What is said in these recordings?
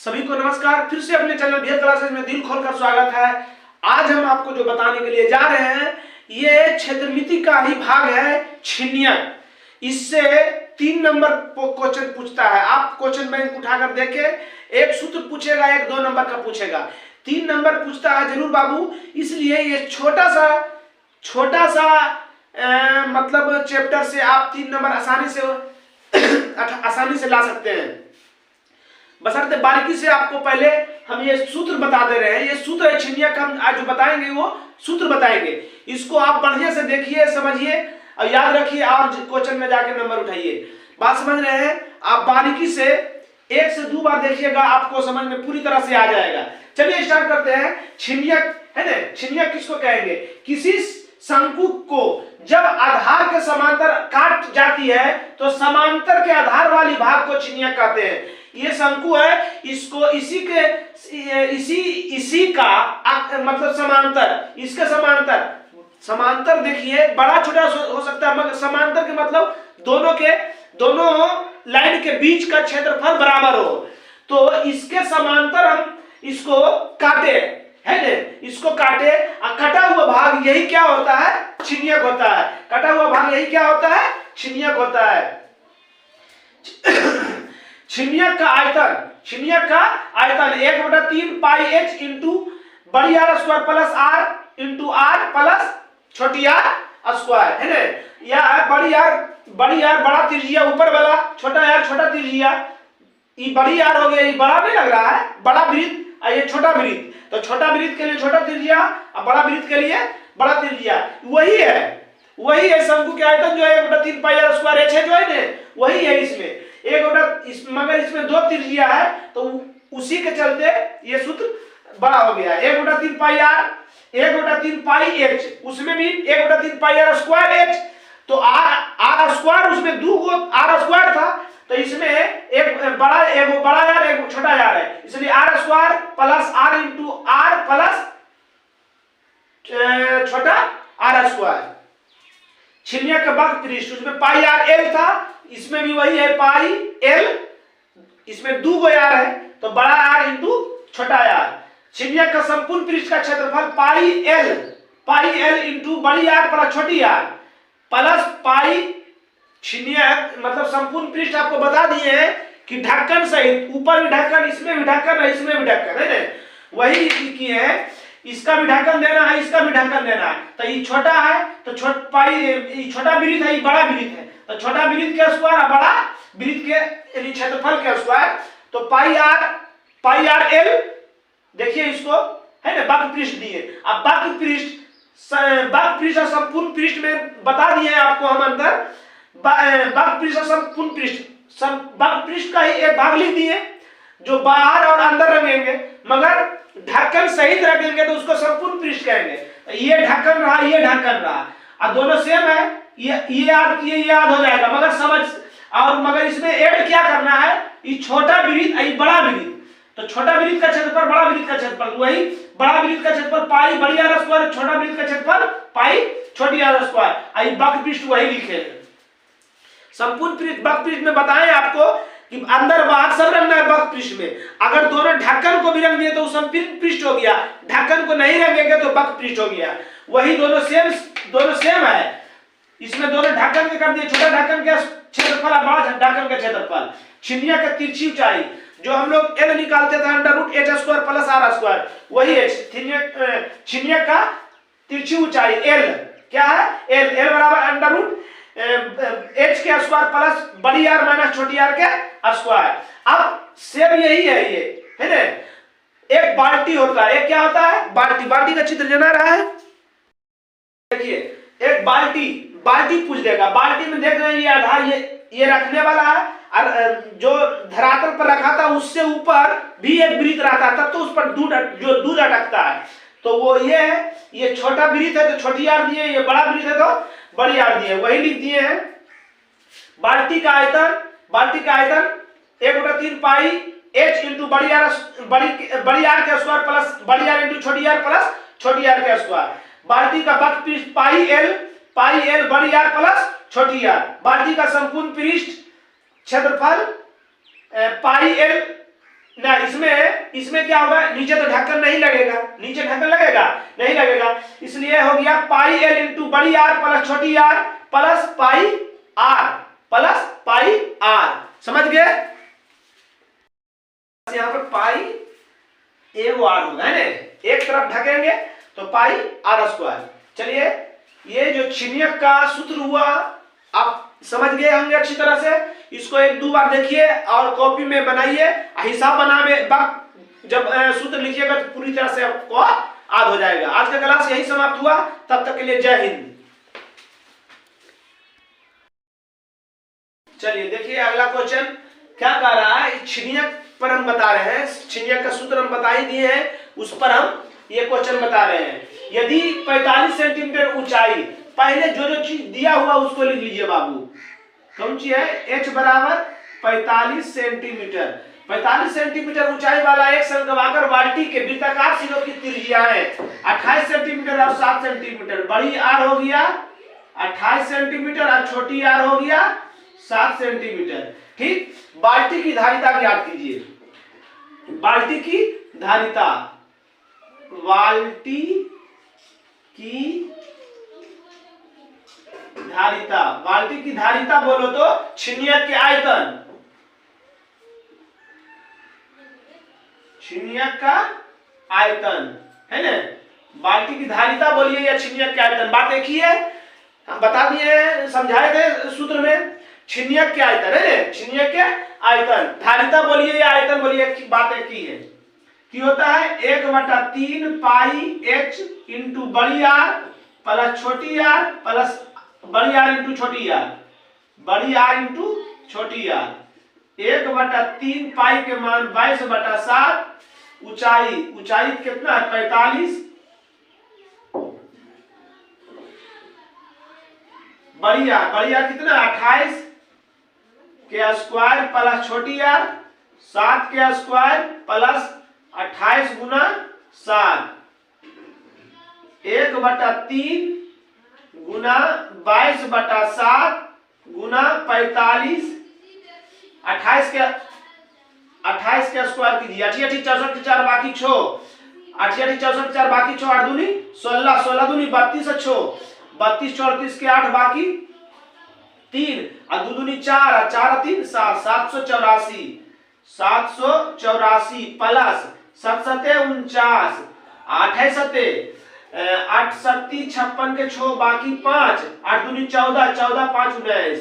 सभी को नमस्कार। फिर से अपने चैनल भेद क्लासेस में दिल खोलकर स्वागत है। आज हम आपको जो बताने के लिए जा रहे हैं ये क्षेत्रमिति का ही भाग है छिन्नयक। इससे 3 नंबर क्वेश्चन पूछता है। आप क्वेश्चन बैंक उठाकर देखें, एक सूत्र पूछेगा, एक 2 नंबर का पूछेगा, 3 नंबर पूछता है जरूर बाबू। इसलिए ये छोटा सा मतलब चैप्टर से आप 3 नंबर आसानी से ला सकते हैं, बशर्ते बारीकी से। आपको पहले हम ये सूत्र बता दे रहे हैं। ये सूत्र है छिन्नयक, हम आज जो बताएंगे वो सूत्र बताएंगे। इसको आप बढ़िया से देखिए, समझिए और याद रखिए और क्वेश्चन में जाके नंबर उठाइए। बात समझ रहे हैं? आप बारीकी से 1 से 2 बार देखिएगा, आपको समझ में पूरी तरह से आ जाएगा। चलिए स्टार्ट करते हैं। छिन्नयक है ना, छिन्नयक किसको कहेंगे? किसी शंकु को जब आधार के समांतर काट जाती है तो समांतर के आधार वाली भाग को छिन्नयक कहते हैं। ये शंकु है, इसको इसी का मतलब समांतर, इसके समांतर देखिए बड़ा छोटा हो सकता है, मगर समांतर के मतलब दोनों लाइन के बीच का क्षेत्रफल बराबर हो। तो इसके समांतर हम इसको काटे, है ना, इसको काटे और कटा हुआ भाग यही क्या होता है? छिन्नयक होता है। कटा हुआ भाग यही क्या होता है? छिन्नयक होता है। छिन्नयक का आयतन 1/3 पाई h इंटू बड़ी R square plus R into R plus छोटी R स्क्वायर, है ना। या बड़ी R बड़ा त्रिज्या ऊपर वाला, छोटा R छोटा त्रिज्या। ये बड़ी R हो गया, ये बड़ा नहीं लग रहा है, बड़ा वृत्त और ये छोटा वृत्त। तो छोटा वृत्त के लिए छोटा त्रिज्या और बड़ा वृत्त के लिए बड़ा त्रिज्या। वही है शंकु के आयतन जो है 1/3 पाई R स्क्वायर h है जो है ना, वही है इसमें। मगर इसमें 2 त्रिज्या है तो उसी के चलते ये सूत्र बड़ा हो गया। 1/3 पाई R 1/3 पाई h, उसमें भी 1/3 पाई R स्क्वायर h। तो R स्क्वायर, उसमें 2 R स्क्वायर था, तो इसमें एक बड़ा R एक छोटा R है, इसलिए R square plus R into R plus छोटा R स्क्वायर। छिन्नयक का वक्र पृष्ठ, उसमें पाई R L था, इसमें भी वही है पाई L, इसमें 2 R है तो बड़ा R इंटू छोटा R। छिन्नयक का संपूर्ण पृष्ठ का क्षेत्रफल पाई L इंटू बड़ी R प्लस छोटी R प्लस पाई। छिन्नयक मतलब संपूर्ण पृष्ठ आपको बता दिए हैं कि ढक्कन सहित, ऊपर भी ढक्कन, इसमें भी ढक्कन है, इसमें भी ढक्कन है ना, वही किए हैं। इसका भी ढक्कन देना है, इसका भी ढक्कन देना है। तो ये छोटा है तो छोटा वृत्त है, ये बड़ा वृत्त है, तो छोटा वृत्त के स्क्वायर और बड़ा वृत्त के क्षेत्रफल के स्क्वायर। तो पाई आर एल, देखिए इसको, है ना, वक्र पृष्ठ दिए। अब वक्र पृष्ठ और संपूर्ण पृष्ठ में बता दिए आपको हम अंतर। वक्र पृष्ठ और संपूर्ण पृष्ठ, वक्र पृष्ठ का ही एक भाग लिख दिए जो बाहर और अंदर रखेंगे, मगर ढक्कन सहित रखेंगे तो उसको संपूर्ण पृष्ठ कहेंगे। ये ढक्कन रहा, ये ढक्कन रहा, और दोनों सेम है, ये याद हो जाएगा। मगर इसमें ऐड क्या करना है? ये छोटा वृत्त, ये बड़ा वृत्त। तो छोटा वृत्त का क्षेत्रफल बड़ा वृत्त का क्षेत्रफल, वही बड़ा वृत्त का क्षेत्रफल पाई बड़ी R स्क्वायर, छोटा वृत्त का क्षेत्रफल पाई छोटी R स्क्वायर। आई वक्र पृष्ठ वही लिखे हैं। संपूर्ण पृष्ठ, वक्र पृष्ठ में बताएं आपको कि अंदर बाहर सब रंगना है वक्र पृष्ठ में। अगर दोनों ढक्कन को भी रंग दिए तो संपूर्ण पृष्ठ हो गया, ढक्कन को नहीं रंगेंगे तो वक्र पृष्ठ हो गया। वही दोनों सेम है। इसमें दोनों ढक्कन के कर दिए, छोटा ढक्कन का क्षेत्रफल और बड़ा ढक्कन का क्षेत्रफल। छिन्नयक का तिरछी ऊंचाई जो हम लोग L निकालते थे √h square plus R square, वही है छिन्नयक का तिरछी ऊंचाई। L क्या है? L बराबर √h के स्क्वायर प्लस बड़ी R माइनस छोटी R के स्क्वायर। अब सेम यही है, ये है ना। एक बाल्टी होता है, एक क्या होता है? बाल्टी का चित्र जना रहा है, देखिए एक बाल्टी पूछ देगा। बाल्टी में देख रहे हैं ये आधार, ये रखने वाला है, और जो धरातल पर रखा था उससे ऊपर भी एक वृत्त रहता है, तब तो उस पर दूध अटकता है। तो वो ये छोटा वृत्त है तो छोटी R दिए, ये बड़ा वृत्त है तो बड़ी R दिए, वही लिख दिए हैं। बाल्टी का आयतन 1/3 पाई h इंटू बड़ी R के स्क्वायर प्लस बड़ी R इंटू छोटी R प्लस छोटी R के स्क्वायर। बाल्टी का वक्र पृष्ठ पाई L बड़ी R प्लस छोटी R। बाल्टी का संपूर्ण पृष्ठ क्षेत्रफल पाई L, ना इसमें इसमें क्या होगा, नीचे तो ढक्कन नहीं लगेगा, नीचे ढक्कन लगेगा नहीं लगेगा, इसलिए हो गया पाई एल इंटू बड़ी आर प्लस छोटी आर प्लस पाई आर। समझ गए? यहाँ पर पाई एगो आर होगा है ना, एक तरफ ढकेंगे तो पाई आर स्क्वायर। चलिए ये जो छिन्नयक का सूत्र हुआ आप समझ गए होंगे अच्छी तरह से, इसको एक दो बार देखिए और कॉपी में बनाइए, हिसाब बनाने जब सूत्र लीजिएगा तो पूरी तरह से आपको याद हो जाएगा। आज का क्लास यही समाप्त हुआ, तब तक के लिए जय हिंद। चलिए देखिए अगला क्वेश्चन क्या कह रहा है, छिन्नयक पर हम बता रहे हैं, छिन्नयक का सूत्र हम बता ही दिए हैं, उस पर हम ये क्वेश्चन बता रहे हैं। यदि 45 सेंटीमीटर ऊंचाई, पहले जो चीज दिया हुआ उसको लिख लीजिए बाबू, कौन सी है, h बराबर 45 सेंटीमीटर, 45 सेंटीमीटर ऊंचाई वाला एक शंक्वाकार बाल्टी के वृत्ताकार सिरों की त्रिज्याएं 28 सेंटीमीटर और 7 सेंटीमीटर, बड़ी आर हो गया 28 सेंटीमीटर और छोटी आर हो गया 7 सेंटीमीटर। ठीक, बाल्टी की धारिता ज्ञात कीजिए, बाल्टी की धारिता, बाल्टी की धारिता, बाल्टी की धारिता बोलो तो छिन्नयक के आयतन, छिन्नयक का आयतन है ना, बाल्टी की धारिता बोलिए या छिन्नयक के आयतन, बात एक ही है, हम बता दिए समझाए थे सूत्र में, छिन्नयक के आयतन है, छिन्नयक के आयतन, धारिता बोलिए या आयतन बोलिए, बात एक ही है। कि होता है 1/3 पाई h इंटू बड़ी आर प्लस छोटी आर प्लस बड़ी आर इंटू छोटी आर, बड़ी आर इंटू छोटी आर, 1/3 पाई के मान 22/7, ऊंचाई कितना है 45, बड़ी आर कितना 28 के स्क्वायर प्लस छोटी आर 7 के स्क्वायर प्लस 28 गुना 7, 1/3 गुना 22/7 गुना 45, 28 के स्क्वायर कीजिए, 88 64 4 बाकी 6, 88 64 4 बाकी 6, 8 दूनी 16, 16 दूनी 32 6, 32 34 के 8 बाकी 3 और 2 दूनी 4 और 4 3 7, 784, 784 प्लस 7 7 49, 8 है 7 8 7 56 के 6 बाकी 5, 8 दूनी 14, 14 5 19,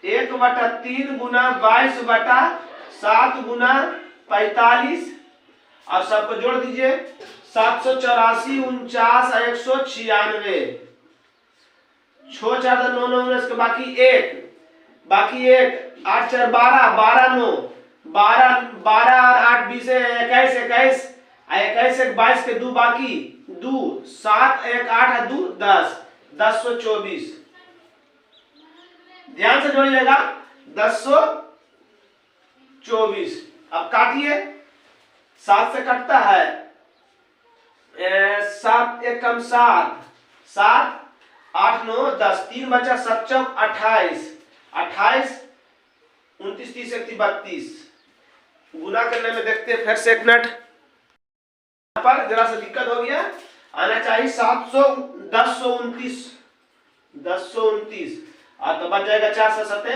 1/3 गुना 22/7 गुना 45 और सबको जोड़ दीजिए 784 49 196, 6 4 9 9 19 के बाकी 1 8 4 12 12 9 12 12 और 8 20 21 21 21 22 के 2 बाकी 2 7 1 8 2 10 1024, ध्यान से जोड़िएगा 1024। अब काटिए, 7 से कटता है 7 1 कम 7 7 8 9 10, 3 बचा 7 चौक 28 28 29 30 31 गुना करने में देखते हैं फिर से एक मिनट, पर जरा सा दिक्कत हो गया, आना चाहिए 700 1029 और तो बच जाएगा 4 से 7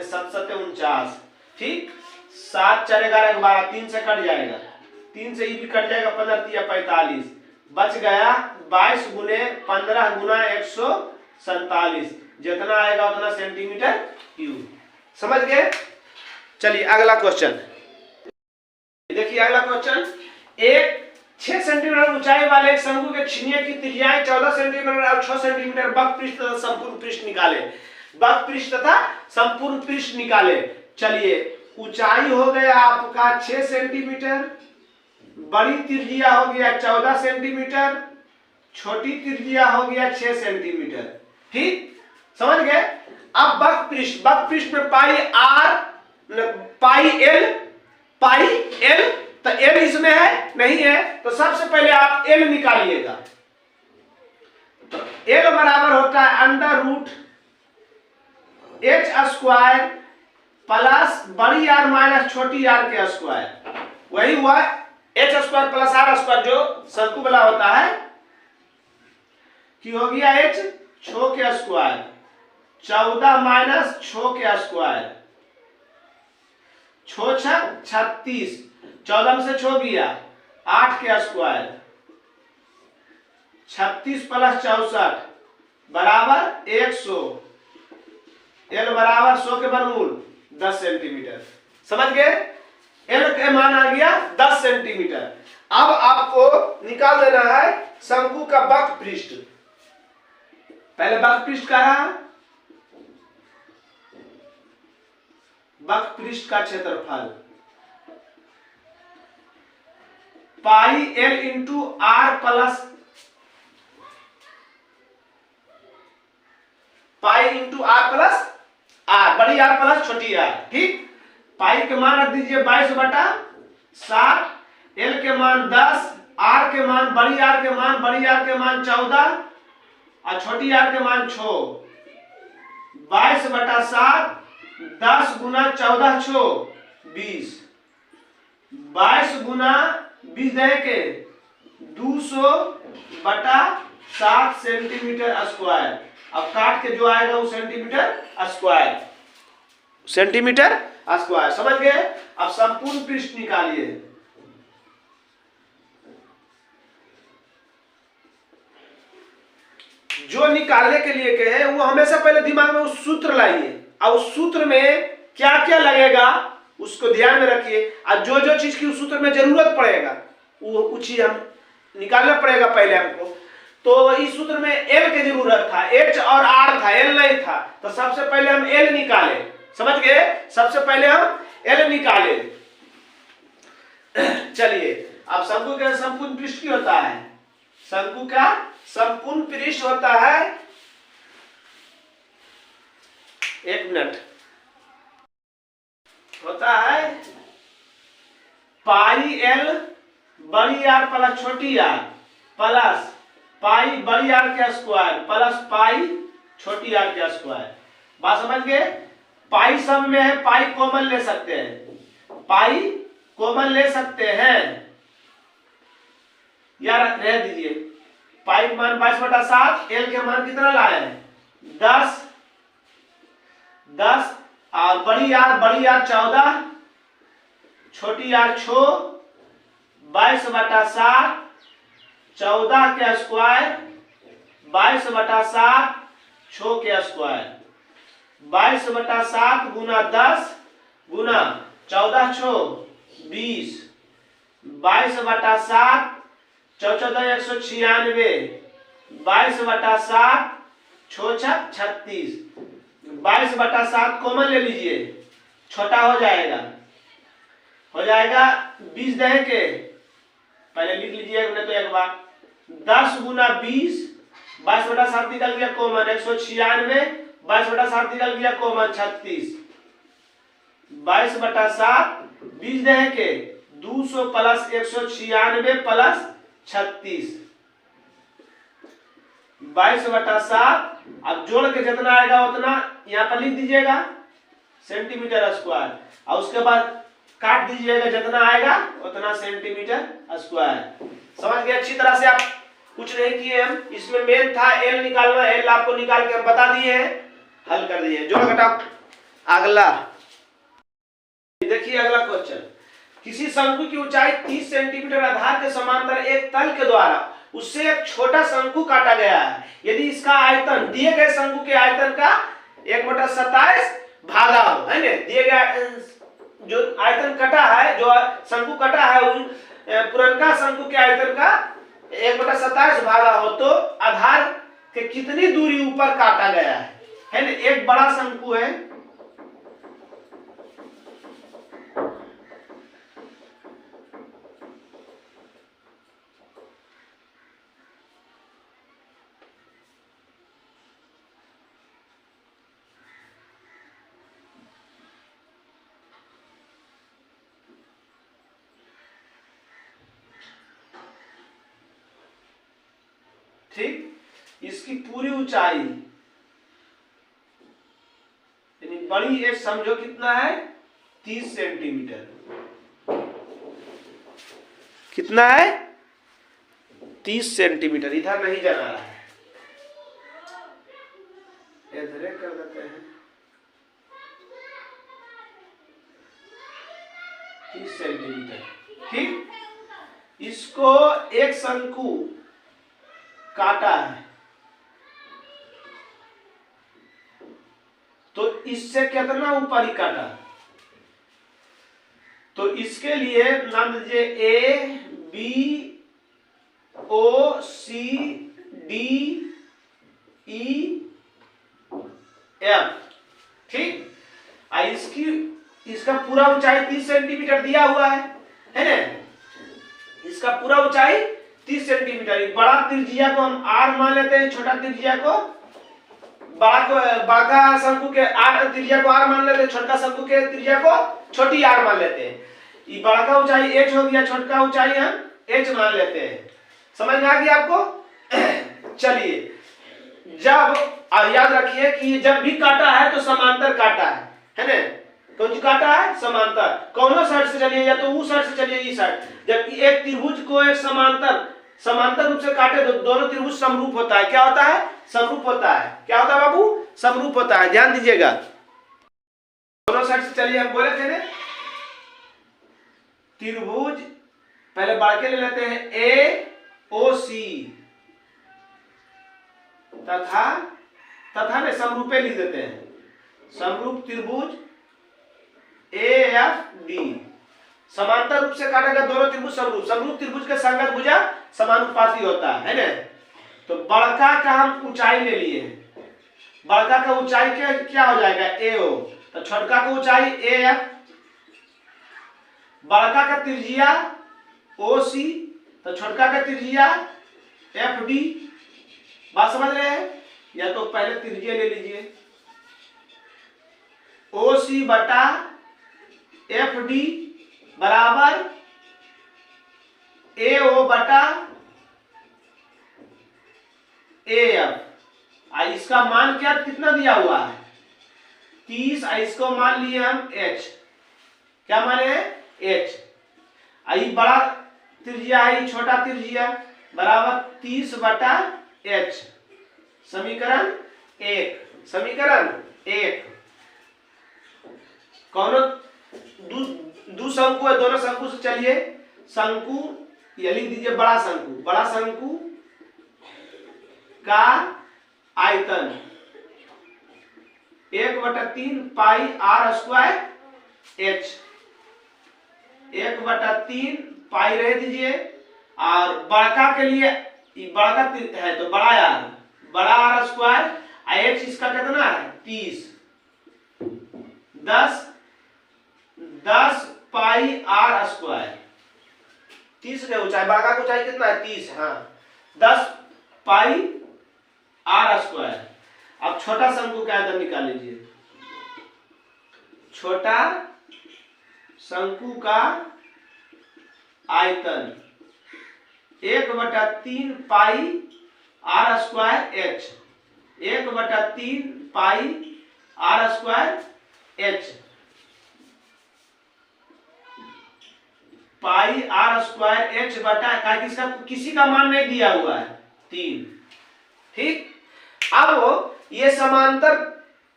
7 7 49, ठीक, 7 4 11 12, 3 से कट जाएगा, 3 से ये भी कट जाएगा, 15 3 45, बच गया 22 गुने 15 गुना 147, जितना आएगा उतना सेंटीमीटर क्यूब। समझ गए? चलिए अगला क्वेश्चन देखिए, अगला क्वेश्चन, एक 6 सेंटीमीटर ऊंचाई वाले एक शंकु के छिन्नयक की त्रिज्याएं 14 सेंटीमीटर और 6 सेंटीमीटर बक पृष्ठ तथा संपूर्ण पृष्ठ निकाले, बक पृष्ठ तथा संपूर्ण पृष्ठ निकाले। चलिए ऊंचाई हो गया आपका 6 सेंटीमीटर, बड़ी त्रिज्या हो गया 14 सेंटीमीटर, छोटी त्रिज्या हो गया 6 सेंटीमीटर, ठीक, समझ गए? अब बक पृष्ठ में पाई एल, तो एल इसमें है नहीं है, तो सबसे पहले आप एल निकालिएगा, तो एल बराबर होता है अंडर रूट h² प्लस बड़ी आर माइनस छोटी आर के स्क्वायर, वही हुआ H square plus R square जो शंकु वाला होता है, कि हो गया एच 6 के स्क्वायर 14 माइनस 6 के स्क्वायर 6 6 36, 14 में से 6 गया 8 के स्क्वायर 36 प्लस 64 बराबर 100, एल बराबर 100 के वर्गमूल 10 सेंटीमीटर। समझ गए? एल का मान आ गया 10 सेंटीमीटर। अब आपको निकाल देना है शंकु का वक्र पृष्ठ। पहले वक्र पृष्ठ का रहा, वक्र पृष्ठ का क्षेत्रफल pi L into R plus pi into R plus R, बड़ी आर प्लस छोटी आर। ठीक, पाई के मान रख दीजिए 22/7, एल के मान 10, आर के मान बड़ी आर के मान 14 और छोटी आर के मान 6। 22/7 10 गुना 14 6 20, 22 गुना 20 दे के 200/7 सेंटीमीटर स्क्वायर। अब काट के जो आएगा वो सेंटीमीटर स्क्वायर, सेंटीमीटर स्क्वायर। समझ गए? अब संपूर्ण पृष्ठ निकालिए। जो निकालने के लिए कहे वो हमेशा पहले दिमाग में उस सूत्र लाइए, और उस सूत्र में क्या क्या लगेगा उसको ध्यान में रखिए, और जो जो चीज की उस सूत्र में जरूरत पड़ेगा वो चीज हम निकालना पड़ेगा पहले हमको। तो इस सूत्र में एल की जरूरत था, एच और आर था, एल नहीं था, तो सबसे पहले हम एल निकाले। समझ गए? सबसे पहले हम एल निकाले। चलिए, अब शंकु का संपूर्ण पृष्ठ क्या होता है? शंकु का संपूर्ण पृष्ठ होता है, एक मिनट, होता है पाई एल बड़ी आर प्लस छोटी आर प्लस पाई बड़ी आर के स्क्वायर प्लस पाई छोटी आर के स्क्वायर। बात समझ गए? पाई सब में है, पाई कॉमन ले सकते हैं, पाई कॉमन ले सकते हैं, यार रह दीजिए। पाई का मान 22/7, एल के मान कितना लाए हैं 10 और बड़ी आर 14, छोटी आर 6, 22/7 14 के स्क्वायर 22/7 6 के स्क्वायर, 22/7 गुना 10 गुना 14 6 20, 22/7 14 196, 22/7 6 6 36, 22/7 कॉमन ले लीजिए, छोटा हो जाएगा 20 दहे के, पहले लिख लीजिए नहीं तो एक बार 10 गुना 20, 22/7 निकल गया कॉमन 196, 22/7 निकल गया कॉमन 36, 22/7 20 दहे के 200 प्लस 196 प्लस 36, 22/7। अब जोड़ के जितना आएगा उतना यहाँ पर लिख दीजिएगा सेंटीमीटर स्क्वायर, और उसके बाद काट दीजिएगा जितना आएगा उतना सेंटीमीटर स्क्वायर। समझ गए? अच्छी तरह से आप कुछ नहीं किए हम, इसमें मेन था एल निकालना, एल आपको निकाल के हम बता दिए हैं, हल कर दिए। जोड़ घटाओ। अगला देखिए, अगला क्वेश्चन, किसी शंकु की ऊंचाई 30 सेंटीमीटर आधार के समांतर एक तल के द्वारा उससे एक छोटा शंकु काटा गया है। यदि इसका आयतन दिए गए शंकु के आयतन का 1/27 भागा हो, है ना, दिए गए जो आयतन कटा है, जो शंकु कटा है उन पुरनका शंकु के आयतन का 1/27 भागा हो, तो आधार के कितनी दूरी ऊपर काटा गया है ना। एक बड़ा शंकु है, ठीक, इसकी पूरी ऊंचाई यानी बड़ी एच समझो कितना है 30 सेंटीमीटर। कितना है 30 सेंटीमीटर। इधर नहीं जाना रहा है, इधर कर देते हैं 30 सेंटीमीटर। ठीक, इसको एक शंकु काटा है तो इससे कितना ऊपर ही काटा, तो इसके लिए नाम दीजिए A B O C D E F. ठीक, इसका पूरा ऊंचाई 30 सेंटीमीटर दिया हुआ है ना। इसका पूरा ऊंचाई 30 सेंटीमीटर। बड़ा त्रिज्या को हम आर मान लेते हैं, छोटा त्रिज्या को बड़ा शंकु के आर त्रिज्या को आर मान लेते हैं, छोटा शंकु के त्रिज्या को छोटी आर मान लेते हैं। ये बड़ा का ऊंचाई h हो गया, छोटा ऊंचाई हम h मान लेते हैं। समझ में आ गया आपको? चलिए, जब याद रखिए कि जब भी काटा है तो समांतर काटा है ना। कौन सी काटा है? समांतर। कौन साइड से चलिए, या तो उस साइड से चलिए, इस साइड। जब एक त्रिभुज को एक समांतर रूप से काटे तो दोनों त्रिभुज समरूप होता है। क्या होता है? समरूप होता है। क्या होता है बाबू? समरूप होता है। ध्यान दीजिएगा, दोनों साइड से चलिए। हम बोले थे ना त्रिभुज, पहले बाकी ले लेते हैं ए ओ सी तथा में समरूपे लिख देते हैं। समरूप त्रिभुज ए एफ डी, समांतर रूप से काटा गया दोनों त्रिभुज समरूप। समरूप त्रिभुज के संगत भुजा समानुपाती होता है ना। तो बड़का का हम ऊंचाई ले लिए, बड़का का ऊंचाई क्या हो जाएगा? ए ओ, तो छोटका का ऊंचाई ए एफ। बड़का का त्रिज्या ओ सी, तो छोटका का त्रिज्या एफ डी। बात समझ रहे हैं? या तो पहले त्रिज्या ले लीजिए, ओ सी बटा एफ डी बराबर ए ओ बटा ए एफ। इसका मान क्या कितना दिया हुआ है? 30। इसको मान लिए हम h। क्या माने हैं? h। आई बड़ा त्रिज्या है, छोटा त्रिज्या, बराबर 30 बटा h। समीकरण 1। समीकरण 1। कौन दो शंकु है, दोनों शंकु से चलिए। शंकु ये लिख दीजिए, बड़ा शंकु। बड़ा शंकु का आयतन 1/3 पाई आर स्क्वायर एच। 1/3 पाई रह दीजिए। और बड़का के लिए बड़का है तो बड़ा आर, बड़ा आर स्क्वायर। एच इसका कितना है? 30। 10 पाई आर स्क्वायर। 30 का ऊंचाई, बड़का का ऊंचाई कितना है? 30। हाँ, 10 पाई आर स्क्वायर। अब छोटा शंकु का आयतन निकाल लीजिए। छोटा शंकु का आयतन 1/3 pi r square h. 1/3 pi r square h. Pi r square h बटा किसका, किसी का मान नहीं दिया हुआ है, 3। ठीक, अब ये समांतर,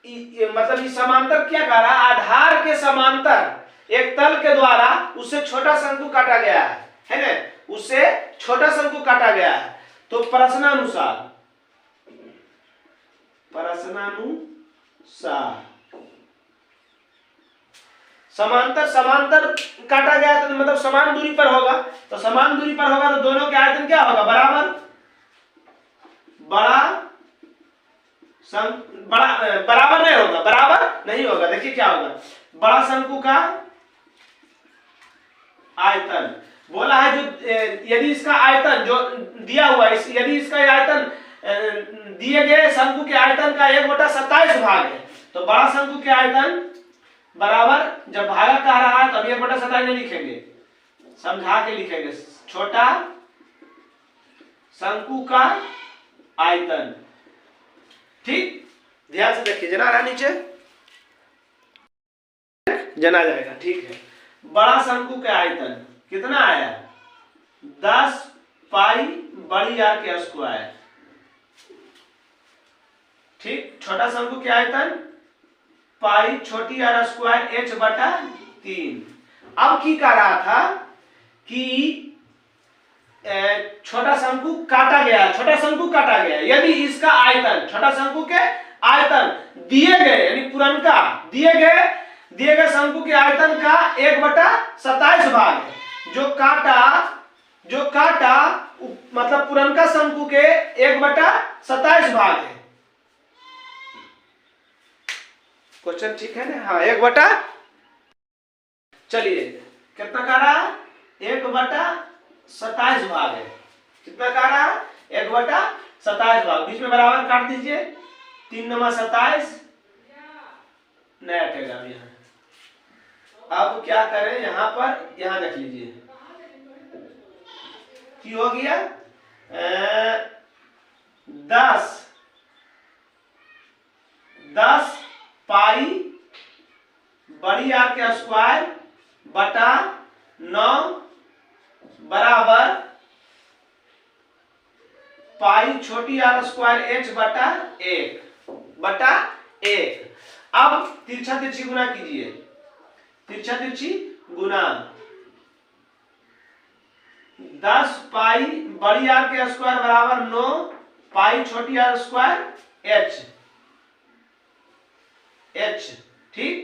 मतलब ये समांतर क्या कर रहा है? आधार के समांतर एक तल के द्वारा उससे छोटा शंकु काटा गया है ना। उससे छोटा शंकु काटा गया है। तो प्रश्नानुसार समांतर काटा गया तो मतलब समान दूरी पर होगा। तो समान दूरी पर होगा तो दोनों के आयतन क्या होगा? बराबर। बराबर नहीं होगा, बराबर नहीं होगा। देखिए क्या होगा, बड़ा शंकु का आयतन बोला है, जो यदि इसका आयतन जो दिया हुआ है, यदि इसका आयतन दिए गए शंकु के आयतन का 1/27 भाग है, तो बड़ा शंकु के आयतन बराबर, जब भागा कह रहा है तब 1/27 नहीं लिखेंगे, समझा के लिखेंगे। छोटा शंकु का आयतन। ठीक, ध्यान से देखिए, जना रहा नीचे जना जाएगा। ठीक है, बड़ा शंकु का आयतन कितना आया 10 पाई बड़ी आर के स्क्वायर। ठीक, छोटा शंकु के आयतन पाई छोटी आर स्क्वायर h बटा 3। अब की कह रहा था कि छोटा शंकु काटा गया, छोटा शंकु काटा गया, यदि इसका आयतन छोटा शंकु के आयतन दिए गए यानी पुरनका दिए गए शंकु के आयतन का 1/27 भाग है। जो काटा मतलब पुरनका शंकु के 1/27 भाग है। क्वेश्चन ठीक है ना? हाँ, 1/, चलिए कितना कह रहा 1/27 भाग है। कितना कह रहा 1/27 भाग, बीच में बराबर काट दीजिए, 3 × 27 नया टेगा यहाँ। अब क्या करें, यहाँ पर यहाँ रख लीजिए कि हो गया 10 पाई बड़ी आर के स्क्वायर बटा 9 बराबर पाई छोटी आर स्क्वायर h बटा 1। अब तिरछा तिरछी गुना कीजिए, तिरछा तिरछी गुना 10 पाई बड़ी आर के स्क्वायर बराबर 9 पाई छोटी आर स्क्वायर h। ठीक,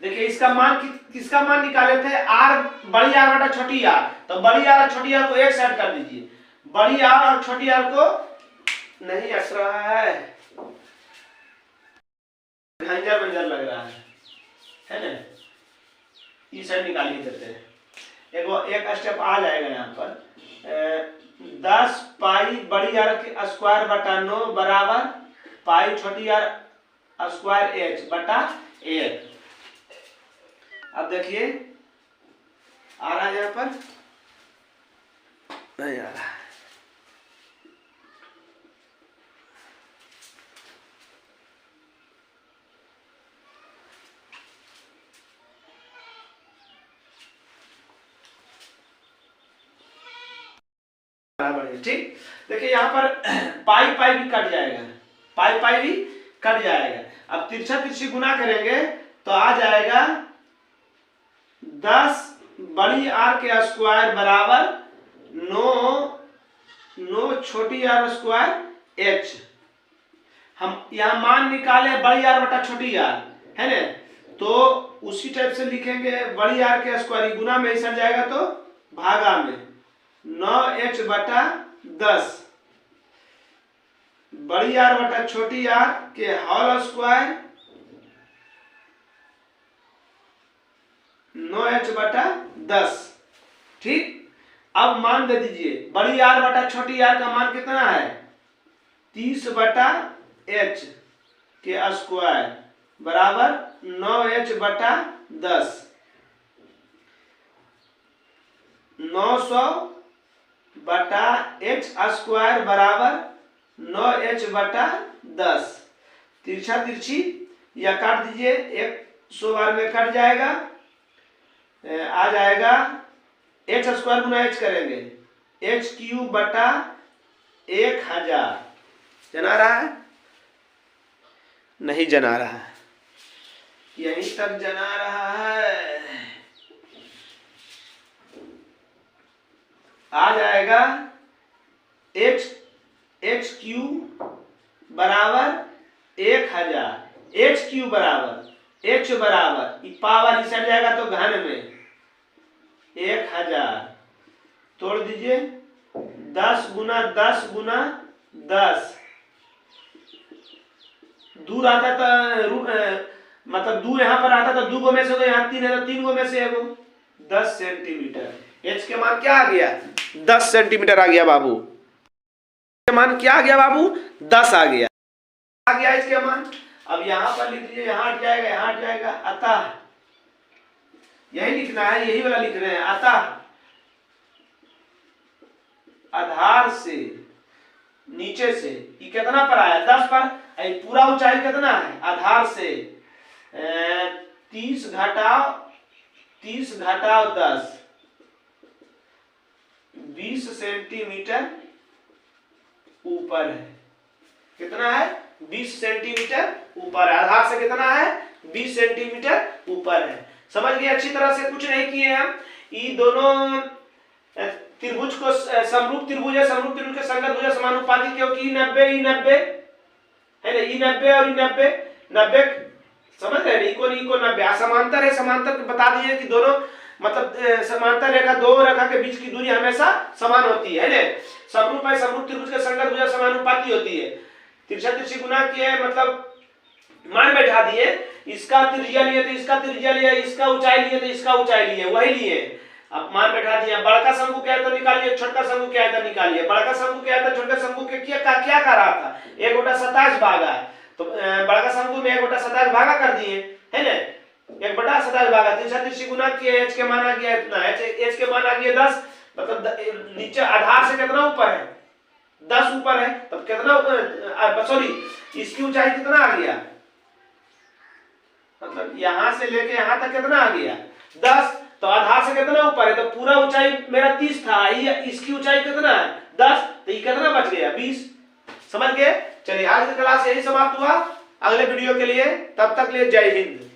देखिए इसका मान किसका मान निकाले थे, आर बड़ी आर बटा छोटी आर, तो बड़ी आर और छोटी आर को एक साइड कर दीजिए। बड़ी आर और छोटी आर को नहीं हंस रहा है, झंझर लग रहा है ना, इस साइड निकाल ही देते हैं। एक स्टेप आ जाएगा यहाँ पर 10 पाई बड़ी आर के स्क्वायर बटा 9 बराबर पाई छोटी आर स्क्वायर h बटा 1। अब देखिए आ रहा है यहाँ पर, नहीं आ रहा है। ठीक, देखिए यहाँ पर पाई भी कट जाएगा, पाई भी कट जाएगा। अब तिरछा तिरछी गुना करेंगे तो आ जाएगा 10 बड़ी आर के स्क्वायर बराबर 9 छोटी आर स्क्वायर h। हम यहाँ मान निकाले बड़ी आर बटा छोटी आर है ना, तो उसी टाइप से लिखेंगे बड़ी आर के स्क्वायर गुना में सर जाएगा तो भागा में 9h बटा 10 बड़ी आर बटा छोटी आर के होल स्क्वायर 9h बटा 10। ठीक, अब मान दे दीजिए बड़ी आर बटा छोटी आर का मान कितना है 30 बटा h के स्क्वायर बराबर 9h बटा 10। 900 बटा h स्क्वायर बराबर 9h बटा 10। तिरछा तिरछी या काट दीजिए, 100 बार में कट जाएगा, आ जाएगा h स्क्वायर गुना h करेंगे h³ बटा 1000। जना रहा है? नहीं जना रहा है, यहीं तक जना रहा है। आ जाएगा h³ बराबर 1000, h³ बराबर h बराबर पावर इस जाएगा तो घन में 1000 तोड़ दीजिए, 10 गुना 10 गुना 10 दूर आता तो मतलब दूर यहाँ पर आता तो 2 गो में से, तो यहाँ 3 है तो 3 गो में से है वो 10 सेंटीमीटर। h के मान क्या आ गया 10 सेंटीमीटर आ गया बाबू। के मान क्या आ गया बाबू 10 आ गया इसके मान। अब यहाँ पर लिख लीजिए, यहाँ हट जाएगा, यहाँ हट जाएगा, अतः यही लिखना है, यही वाला लिख रहे हैं। अतः आधार से नीचे से ये कितना पर आया 10 पर, पूरा ऊंचाई कितना है आधार से 30 घटाओ 10 20 सेंटीमीटर ऊपर है। कितना है? 20 सेंटीमीटर ऊपर है। आधार से कितना है? 20 सेंटीमीटर ऊपर है। समझ गए? अच्छी तरह से कुछ नहीं किए हम। ये दोनों त्रिभुज को समरूप त्रिभुज है, समरूप त्रिभुज के संगत भुज समानुपाती, क्योंकि 90 है ना, 90 और 90 समझ रहे? इको 90 समांतर है। समांतर बता दिए कि दोनों मतलब समांतर रेखा, दो रेखा के बीच की दूरी हमेशा समान होती है ना। समरूप है, समरूप त्रिभुज के संगत भुजा समानुपाती होती है। तिरछा तिरछी गुना किए मतलब मान बैठा दिए, इसका त्रिज्या लिए तो इसका त्रिज्या लिया, इसका ऊंचाई लिए तो इसका ऊंचाई लिए, वही लिए। अब मान बैठा दिया। बड़का शंकु क्या है तो निकालिए, छोटा शंकु क्या है तो निकालिए। बड़का शंकु क्या है तो छोटा शंकु के क्या कर रहा था? 1/27 भागा, तो बड़का शंकु में 1/27 भागा कर दिए, है ना। 1/27 भागा। तिरछा तिरछी गुना किए, h के मान आ गया इतना, h के मान आ गया 10, मतलब नीचे आधार से कितना ऊपर है? 10 ऊपर है। तब कितना, सॉरी, इसकी ऊंचाई कितना आ गया? मतलब यहां से लेके यहां तक कितना आ गया? 10। तो आधार से कितना ऊपर है? तो पूरा ऊंचाई मेरा 30 था, इसकी ऊंचाई कितना है? 10। तो ये कितना बच गया? 20। समझ गए? चलिए आज की क्लास यही समाप्त हुआ। अगले वीडियो के लिए तब तक लिए जय हिंद।